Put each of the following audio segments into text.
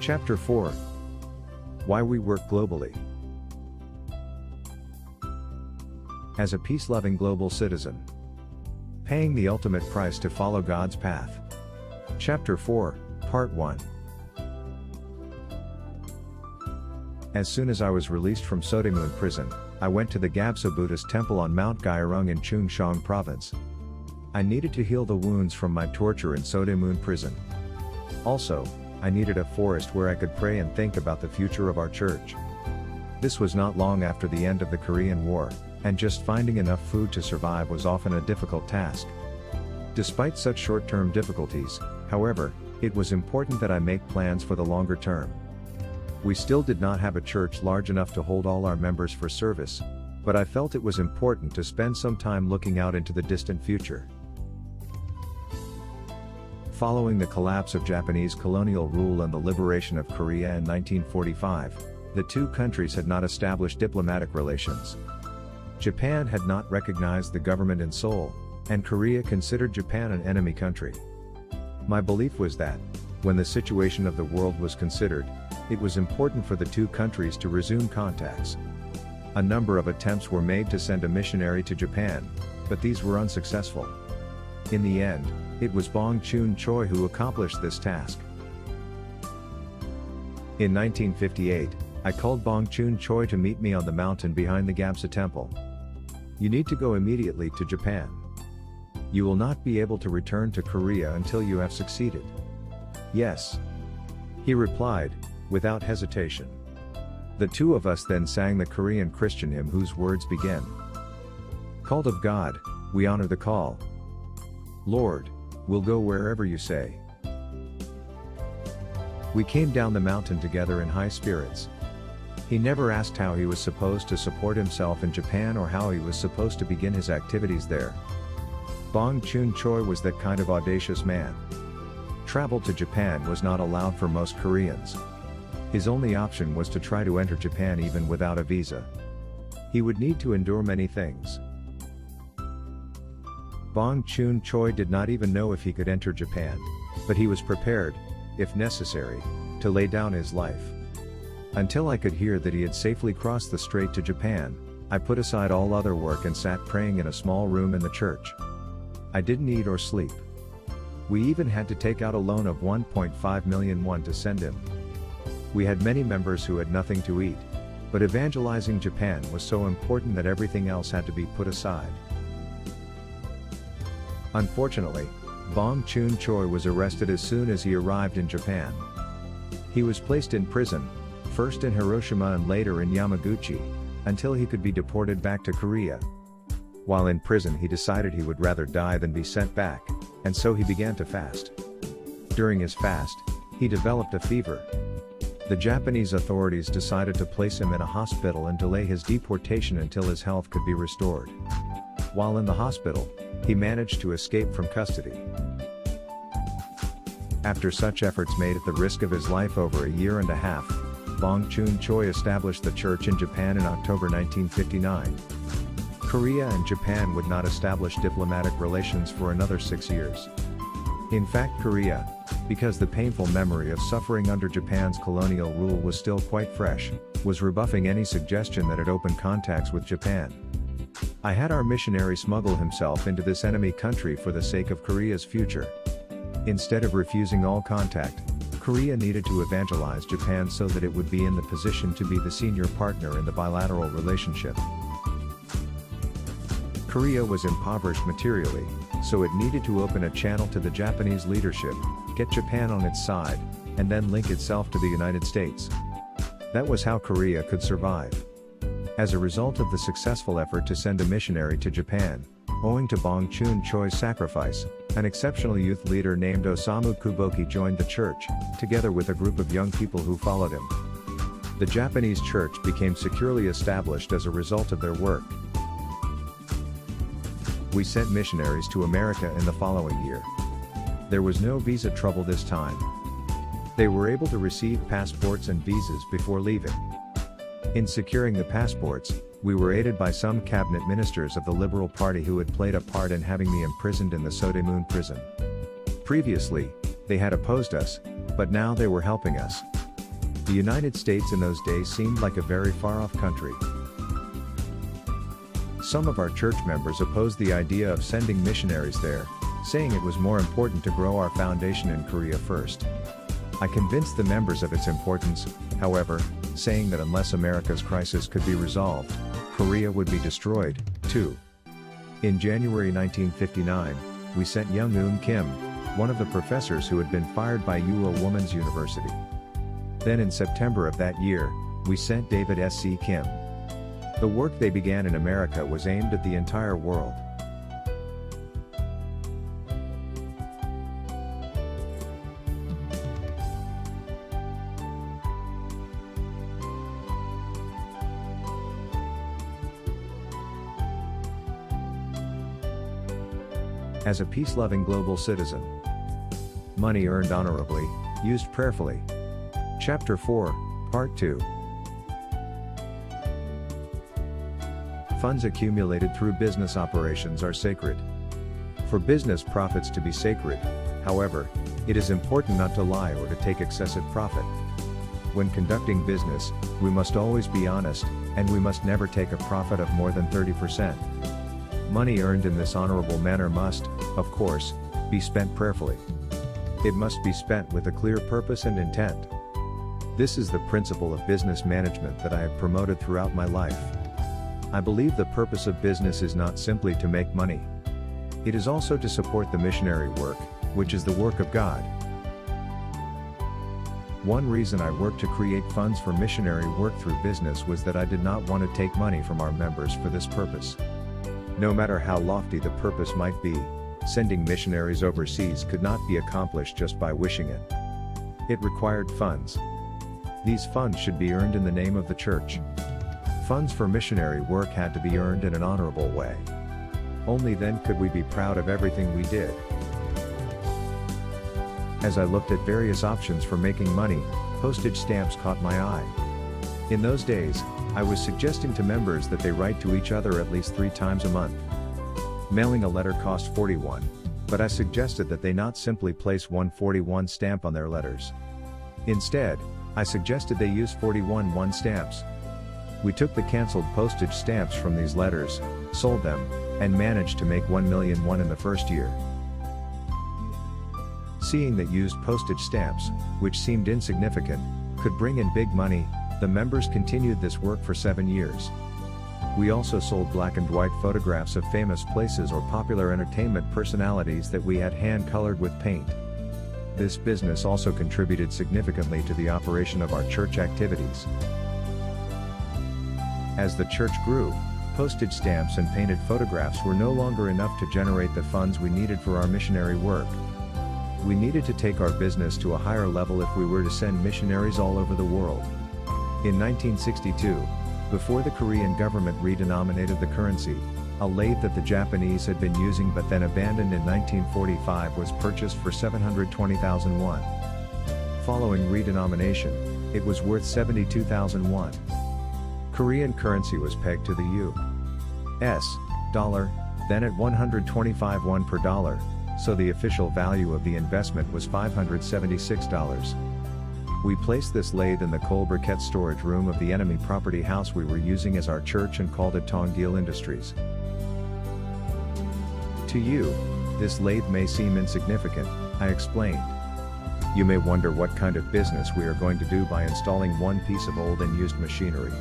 Chapter 4. Why we work globally. As a peace-loving global citizen. Paying the ultimate price to follow God's path. Chapter 4, Part 1. As soon as I was released from Sodaemun prison, I went to the Gyabso Buddhist temple on Mount Gyeorung in Chungcheong province. I needed to heal the wounds from my torture in Sodaemun prison. Also, I needed a forest where I could pray and think about the future of our church. This was not long after the end of the Korean War, and just finding enough food to survive was often a difficult task. Despite such short-term difficulties, however, it was important that I make plans for the longer term. We still did not have a church large enough to hold all our members for service, but I felt it was important to spend some time looking out into the distant future. Following the collapse of Japanese colonial rule and the liberation of Korea in 1945, the two countries had not established diplomatic relations. Japan had not recognized the government in Seoul, and Korea considered Japan an enemy country. My belief was that, when the situation of the world was considered, it was important for the two countries to resume contacts. A number of attempts were made to send a missionary to Japan, but these were unsuccessful. In the end, it was Bong Choon-choi who accomplished this task. In 1958, I called Bong Choon-choi to meet me on the mountain behind the Gyabso temple. "You need to go immediately to Japan. You will not be able to return to Korea until you have succeeded." "Yes," he replied, without hesitation. The two of us then sang the Korean Christian hymn whose words begin, "Called of God, we honor the call. Lord, we'll go wherever you say." We came down the mountain together in high spirits. He never asked how he was supposed to support himself in Japan or how he was supposed to begin his activities there. Bong Choon-choi was that kind of audacious man. Travel to Japan was not allowed for most Koreans. His only option was to try to enter Japan even without a visa. He would need to endure many things. Bong Choon-choi did not even know if he could enter Japan, but he was prepared, if necessary, to lay down his life. Until I could hear that he had safely crossed the strait to Japan, I put aside all other work and sat praying in a small room in the church. I didn't eat or sleep. We even had to take out a loan of 1.5 million won to send him. We had many members who had nothing to eat, but evangelizing Japan was so important that everything else had to be put aside. Unfortunately, Bong Choon-choi was arrested as soon as he arrived in Japan. He was placed in prison, first in Hiroshima and later in Yamaguchi, until he could be deported back to Korea. While in prison he decided he would rather die than be sent back, and so he began to fast. During his fast, he developed a fever. The Japanese authorities decided to place him in a hospital and delay his deportation until his health could be restored. While in the hospital, he managed to escape from custody. After such efforts made at the risk of his life over a year and a half, Bong Choon-choi established the church in Japan in October 1959. Korea and Japan would not establish diplomatic relations for another 6 years. In fact, Korea, because the painful memory of suffering under Japan's colonial rule was still quite fresh, was rebuffing any suggestion that it opened contacts with Japan. I had our missionary smuggle himself into this enemy country for the sake of Korea's future. Instead of refusing all contact, Korea needed to evangelize Japan so that it would be in the position to be the senior partner in the bilateral relationship. Korea was impoverished materially, so it needed to open a channel to the Japanese leadership, get Japan on its side, and then link itself to the United States. That was how Korea could survive. As a result of the successful effort to send a missionary to Japan, owing to Bong Choon-choi's sacrifice, an exceptional youth leader named Osamu Kuboki joined the church, together with a group of young people who followed him. The Japanese church became securely established as a result of their work. We sent missionaries to America in the following year. There was no visa trouble this time. They were able to receive passports and visas before leaving. In securing the passports, we were aided by some cabinet ministers of the Liberal Party who had played a part in having me imprisoned in the Sodaemun prison. Previously, they had opposed us, but now they were helping us. The United States in those days seemed like a very far-off country. Some of our church members opposed the idea of sending missionaries there, saying it was more important to grow our foundation in Korea first. I convinced the members of its importance, however, saying that unless America's crisis could be resolved, Korea would be destroyed, too. In January 1959, we sent Young Eun Kim, one of the professors who had been fired by Ewha Women's University. Then in September of that year, we sent David S.C. Kim. The work they began in America was aimed at the entire world. As a peace-loving global citizen. Money earned honorably, used prayerfully. Chapter 4, Part 2. Funds accumulated through business operations are sacred. For business profits to be sacred, however, it is important not to lie or to take excessive profit. When conducting business, we must always be honest, and we must never take a profit of more than 30%. Money earned in this honorable manner must, of course, be spent prayerfully. It must be spent with a clear purpose and intent. This is the principle of business management that I have promoted throughout my life. I believe the purpose of business is not simply to make money. It is also to support the missionary work, which is the work of God. One reason I worked to create funds for missionary work through business was that I did not want to take money from our members for this purpose. No matter how lofty the purpose might be, sending missionaries overseas could not be accomplished just by wishing it. It required funds. These funds should be earned in the name of the church. Funds for missionary work had to be earned in an honorable way. Only then could we be proud of everything we did. As I looked at various options for making money, postage stamps caught my eye. In those days, I was suggesting to members that they write to each other at least 3 times a month. Mailing a letter cost 41, but I suggested that they not simply place one 41 stamp on their letters. Instead, I suggested they use 41 1 stamps. We took the canceled postage stamps from these letters, sold them, and managed to make 1,000,001 in the first year. Seeing that used postage stamps, which seemed insignificant, could bring in big money, the members continued this work for 7 years. We also sold black and white photographs of famous places or popular entertainment personalities that we had hand-colored with paint. This business also contributed significantly to the operation of our church activities. As the church grew, postage stamps and painted photographs were no longer enough to generate the funds we needed for our missionary work. We needed to take our business to a higher level if we were to send missionaries all over the world. In 1962, before the Korean government redenominated the currency, a lathe that the Japanese had been using but then abandoned in 1945 was purchased for 720,000 won. Following redenomination, it was worth 72,000 won. Korean currency was pegged to the U.S. dollar, then at 125 won per dollar, so the official value of the investment was $576. We placed this lathe in the coal briquette storage room of the enemy property house we were using as our church and called it Tongil Industries. To you, this lathe may seem insignificant, I explained. You may wonder what kind of business we are going to do by installing one piece of old and used machinery.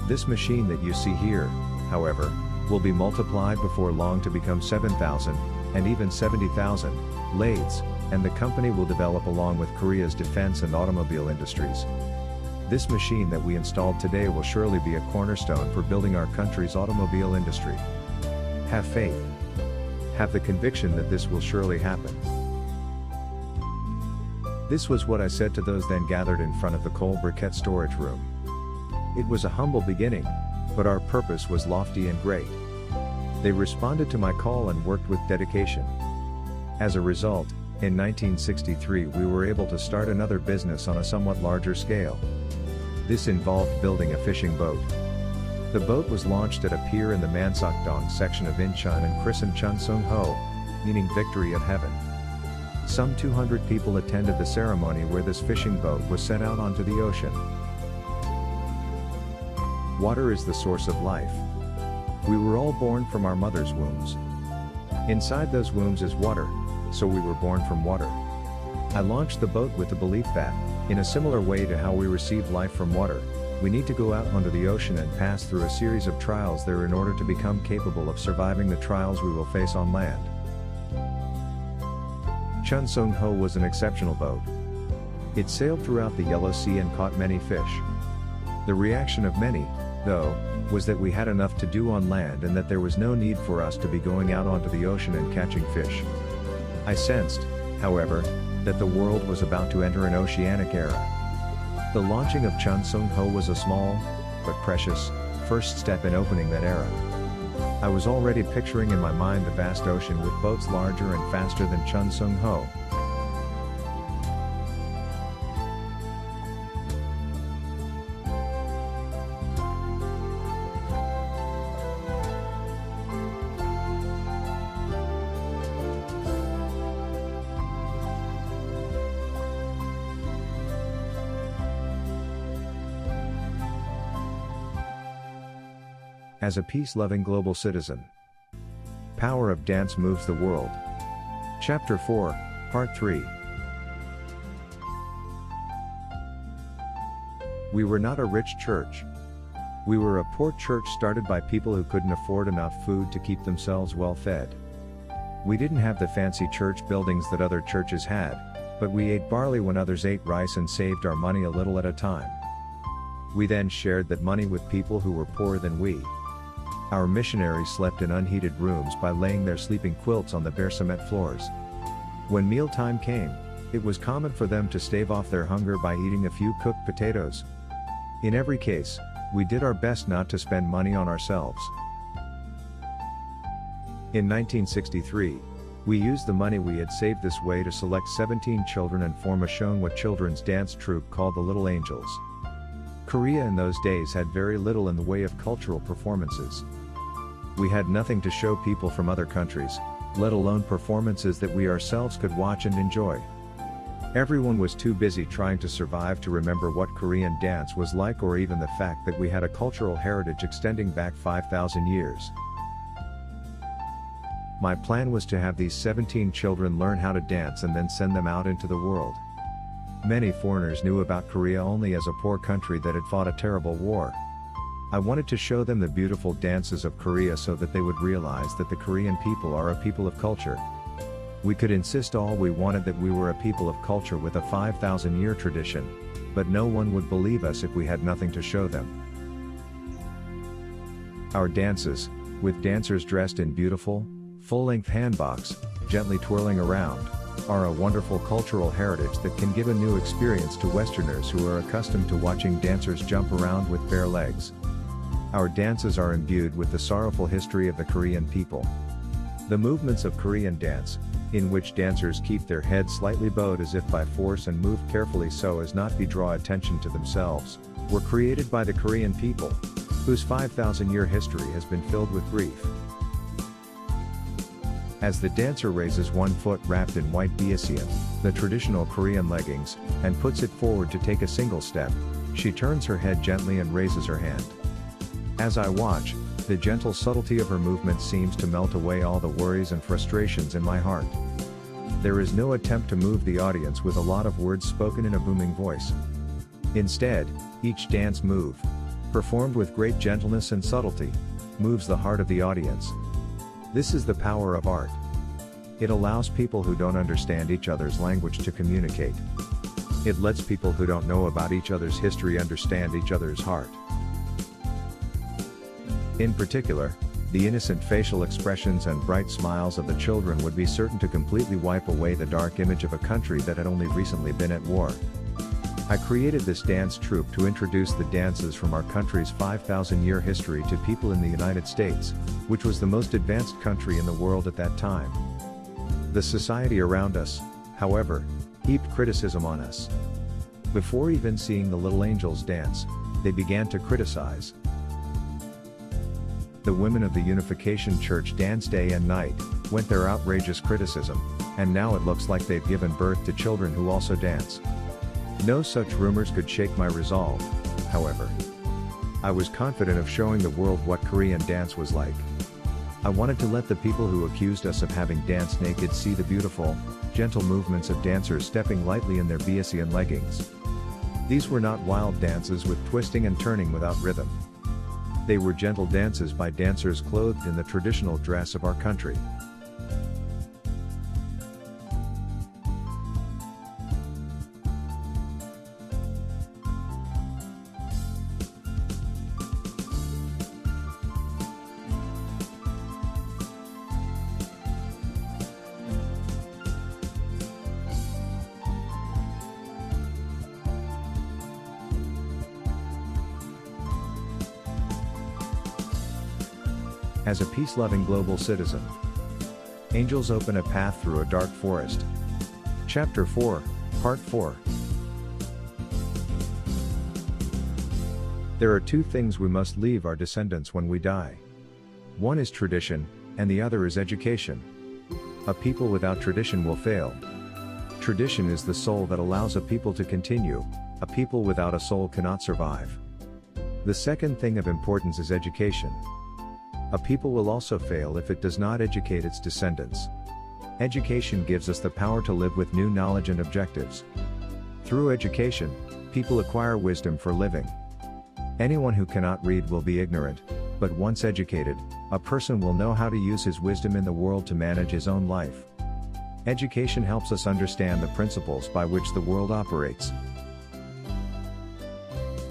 This machine that you see here, however, will be multiplied before long to become 7,000, and even 70,000, lathes, and the company will develop along with Korea's defense and automobile industries. This machine that we installed today will surely be a cornerstone for building our country's automobile industry. Have faith. Have the conviction that this will surely happen. This was what I said to those then gathered in front of the coal briquette storage room. It was a humble beginning, but our purpose was lofty and great. They responded to my call and worked with dedication. As a result, in 1963 we were able to start another business on a somewhat larger scale. This involved building a fishing boat. The boat was launched at a pier in the Mansokdong section of Incheon and christened Chun Sung Ho, meaning Victory of Heaven. Some 200 people attended the ceremony where this fishing boat was set out onto the ocean. Water is the source of life. We were all born from our mother's wombs. Inside those wombs is water, so we were born from water. I launched the boat with the belief that, in a similar way to how we receive life from water, we need to go out onto the ocean and pass through a series of trials there in order to become capable of surviving the trials we will face on land. Chun Sung Ho was an exceptional boat. It sailed throughout the Yellow Sea and caught many fish. The reaction of many, though, was that we had enough to do on land and that there was no need for us to be going out onto the ocean and catching fish. I sensed, however, that the world was about to enter an oceanic era. The launching of Chun Sung Ho was a small, but precious, first step in opening that era. I was already picturing in my mind the vast ocean with boats larger and faster than Chun Sung Ho. As a peace-loving global citizen. Power of Dance Moves the World. Chapter 4, Part 3. We were not a rich church. We were a poor church started by people who couldn't afford enough food to keep themselves well fed. We didn't have the fancy church buildings that other churches had, but we ate barley when others ate rice and saved our money a little at a time. We then shared that money with people who were poorer than we. Our missionaries slept in unheated rooms by laying their sleeping quilts on the bare cement floors. When mealtime came, it was common for them to stave off their hunger by eating a few cooked potatoes. In every case, we did our best not to spend money on ourselves. In 1963, we used the money we had saved this way to select 17 children and form a Seonghwa children's dance troupe called the Little Angels. Korea in those days had very little in the way of cultural performances. We had nothing to show people from other countries, let alone performances that we ourselves could watch and enjoy. Everyone was too busy trying to survive to remember what Korean dance was like or even the fact that we had a cultural heritage extending back 5,000 years. My plan was to have these 17 children learn how to dance and then send them out into the world. Many foreigners knew about Korea only as a poor country that had fought a terrible war. I wanted to show them the beautiful dances of Korea so that they would realize that the Korean people are a people of culture. We could insist all we wanted that we were a people of culture with a 5,000-year tradition, but no one would believe us if we had nothing to show them. Our dances, with dancers dressed in beautiful, full-length hanboks, gently twirling around, are a wonderful cultural heritage that can give a new experience to Westerners who are accustomed to watching dancers jump around with bare legs. Our dances are imbued with the sorrowful history of the Korean people. The movements of Korean dance, in which dancers keep their heads slightly bowed as if by force and move carefully so as not to draw attention to themselves, were created by the Korean people, whose 5,000-year history has been filled with grief. As the dancer raises one foot wrapped in white beoseum, the traditional Korean leggings, and puts it forward to take a single step, she turns her head gently and raises her hand. As I watch, the gentle subtlety of her movement seems to melt away all the worries and frustrations in my heart. There is no attempt to move the audience with a lot of words spoken in a booming voice. Instead, each dance move, performed with great gentleness and subtlety, moves the heart of the audience. This is the power of art. It allows people who don't understand each other's language to communicate. It lets people who don't know about each other's history understand each other's heart. In particular, the innocent facial expressions and bright smiles of the children would be certain to completely wipe away the dark image of a country that had only recently been at war. I created this dance troupe to introduce the dances from our country's 5,000-year history to people in the United States, which was the most advanced country in the world at that time. The society around us, however, heaped criticism on us. Before even seeing the Little Angels dance, they began to criticize. The women of the Unification Church danced day and night, went their outrageous criticism, and now it looks like they've given birth to children who also dance. No such rumors could shake my resolve, however. I was confident of showing the world what Korean dance was like. I wanted to let the people who accused us of having danced naked see the beautiful, gentle movements of dancers stepping lightly in their Biasian leggings. These were not wild dances with twisting and turning without rhythm. They were gentle dances by dancers clothed in the traditional dress of our country. As a peace-loving global citizen, angels open a path through a dark forest. Chapter 4, Part 4. There are two things we must leave our descendants when we die. One is tradition, and the other is education. A people without tradition will fail. Tradition is the soul that allows a people to continue. A people without a soul cannot survive. The second thing of importance is education. A people will also fail if it does not educate its descendants. Education gives us the power to live with new knowledge and objectives. Through education, people acquire wisdom for living. Anyone who cannot read will be ignorant, but once educated, a person will know how to use his wisdom in the world to manage his own life. Education helps us understand the principles by which the world operates.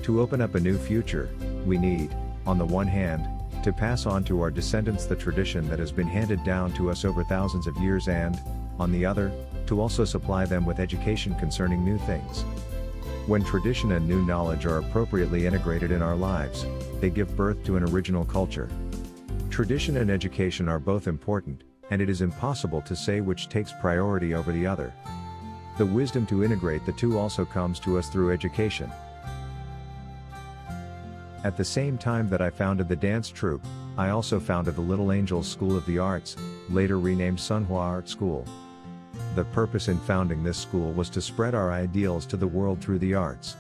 To open up a new future, we need, on the one hand, to pass on to our descendants the tradition that has been handed down to us over thousands of years and, on the other, to also supply them with education concerning new things. When tradition and new knowledge are appropriately integrated in our lives, they give birth to an original culture. Tradition and education are both important, and it is impossible to say which takes priority over the other. The wisdom to integrate the two also comes to us through education. At the same time that I founded the dance troupe, I also founded the Little Angels School of the Arts, later renamed Sunhwa Art School. The purpose in founding this school was to spread our ideals to the world through the arts.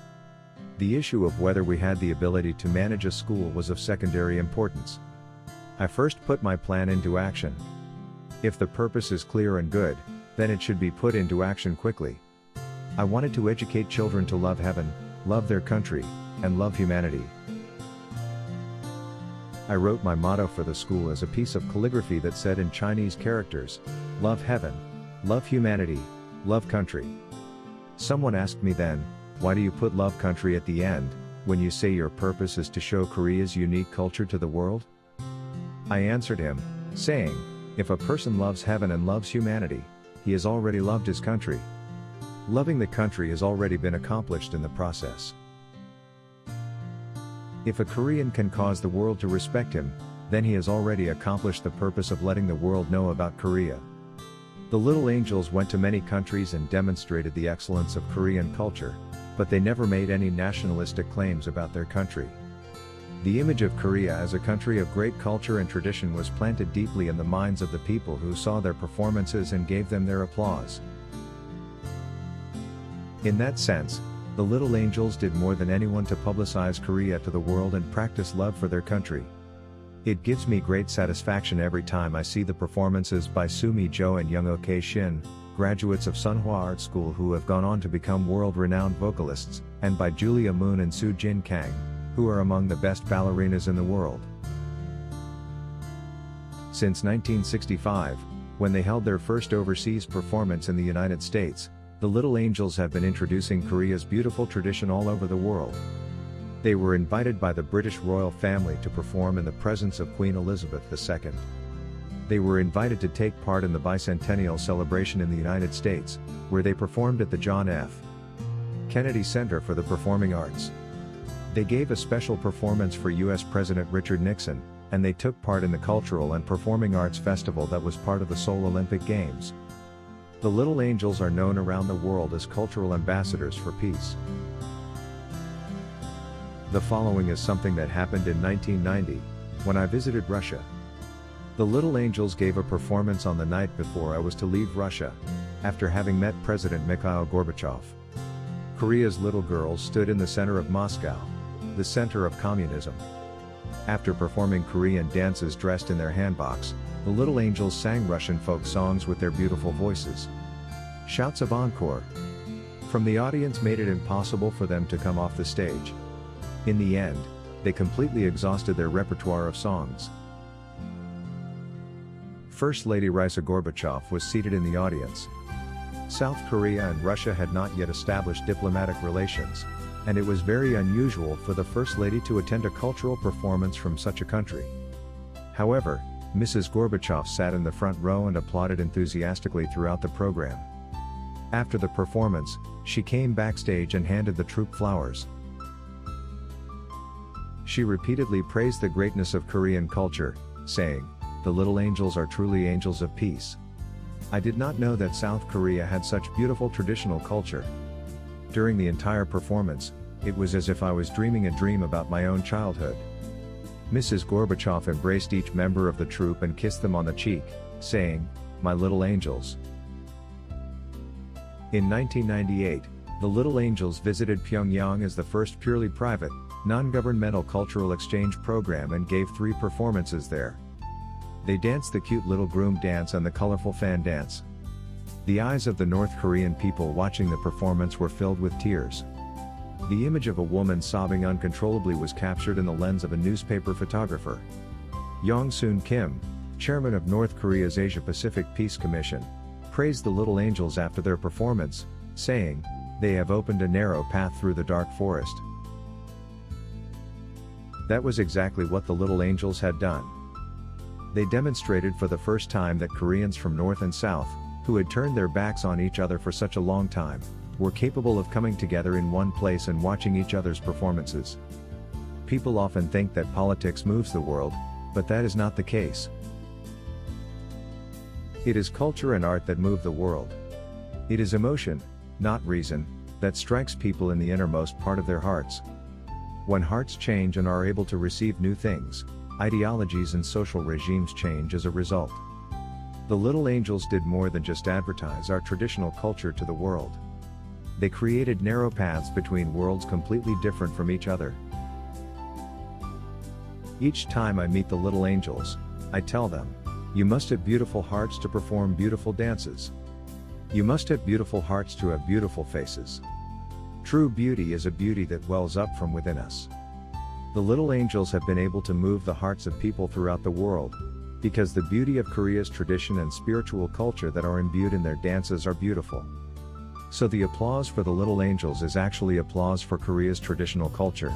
The issue of whether we had the ability to manage a school was of secondary importance. I first put my plan into action. If the purpose is clear and good, then it should be put into action quickly. I wanted to educate children to love heaven, love their country, and love humanity. I wrote my motto for the school as a piece of calligraphy that said in Chinese characters, "Love heaven, love humanity, love country." Someone asked me then, why do you put love country at the end, when you say your purpose is to show Korea's unique culture to the world? I answered him, saying, if a person loves heaven and loves humanity, he has already loved his country. Loving the country has already been accomplished in the process. If a Korean can cause the world to respect him, then he has already accomplished the purpose of letting the world know about Korea. The Little Angels went to many countries and demonstrated the excellence of Korean culture, but they never made any nationalistic claims about their country. The image of Korea as a country of great culture and tradition was planted deeply in the minds of the people who saw their performances and gave them their applause. In that sense, the Little Angels did more than anyone to publicize Korea to the world and practice love for their country. It gives me great satisfaction every time I see the performances by Sumi Jo and Young-Ok Shin, graduates of Sunhwa Art School who have gone on to become world-renowned vocalists, and by Julia Moon and Soo Jin Kang, who are among the best ballerinas in the world. Since 1965, when they held their first overseas performance in the United States, the Little Angels have been introducing Korea's beautiful tradition all over the world. They were invited by the British royal family to perform in the presence of Queen Elizabeth II. They were invited to take part in the bicentennial celebration in the United States, where they performed at the John F. Kennedy Center for the Performing Arts. They gave a special performance for U.S. President Richard Nixon, and they took part in the Cultural and Performing Arts Festival that was part of the Seoul Olympic Games. The Little Angels are known around the world as cultural ambassadors for peace. The following is something that happened in 1990, when I visited Russia. The Little Angels gave a performance on the night before I was to leave Russia. after having met President Mikhail Gorbachev. Korea's little girls stood in the center of Moscow, the center of communism. After performing Korean dances dressed in their hanboks, the little angels sang Russian folk songs with their beautiful voices. Shouts of encore from the audience made it impossible for them to come off the stage. In the end, they completely exhausted their repertoire of songs. First Lady Raisa Gorbachev was seated in the audience. South Korea and Russia had not yet established diplomatic relations, and it was very unusual for the First Lady to attend a cultural performance from such a country. However, Mrs. Gorbachev sat in the front row and applauded enthusiastically throughout the program. After the performance, she came backstage and handed the troupe flowers. She repeatedly praised the greatness of Korean culture, saying, "The little angels are truly angels of peace. I did not know that South Korea had such beautiful traditional culture." During the entire performance, it was as if I was dreaming a dream about my own childhood. Mrs. Gorbachev embraced each member of the troupe and kissed them on the cheek, saying, "My little angels." In 1998, the Little Angels visited Pyongyang as the first purely private, non-governmental cultural exchange program and gave 3 performances there. They danced the cute little groom dance and the colorful fan dance. The eyes of the North Korean people watching the performance were filled with tears. The image of a woman sobbing uncontrollably was captured in the lens of a newspaper photographer. Yong Soon Kim, chairman of North Korea's Asia-Pacific Peace Commission, praised the Little Angels after their performance, saying, "They have opened a narrow path through the dark forest." That was exactly what the Little Angels had done. They demonstrated for the first time that Koreans from North and South, who had turned their backs on each other for such a long time, were capable of coming together in one place and watching each other's performances. People often think that politics moves the world, but that is not the case. It is culture and art that move the world. It is emotion, not reason, that strikes people in the innermost part of their hearts. When hearts change and are able to receive new things, ideologies and social regimes change as a result. The Little Angels did more than just advertise our traditional culture to the world. They created narrow paths between worlds completely different from each other. Each time I meet the Little Angels, I tell them, "You must have beautiful hearts to perform beautiful dances. You must have beautiful hearts to have beautiful faces. True beauty is a beauty that wells up from within us." The Little Angels have been able to move the hearts of people throughout the world, because the beauty of Korea's tradition and spiritual culture that are imbued in their dances are beautiful. So the applause for the Little Angels is actually applause for Korea's traditional culture.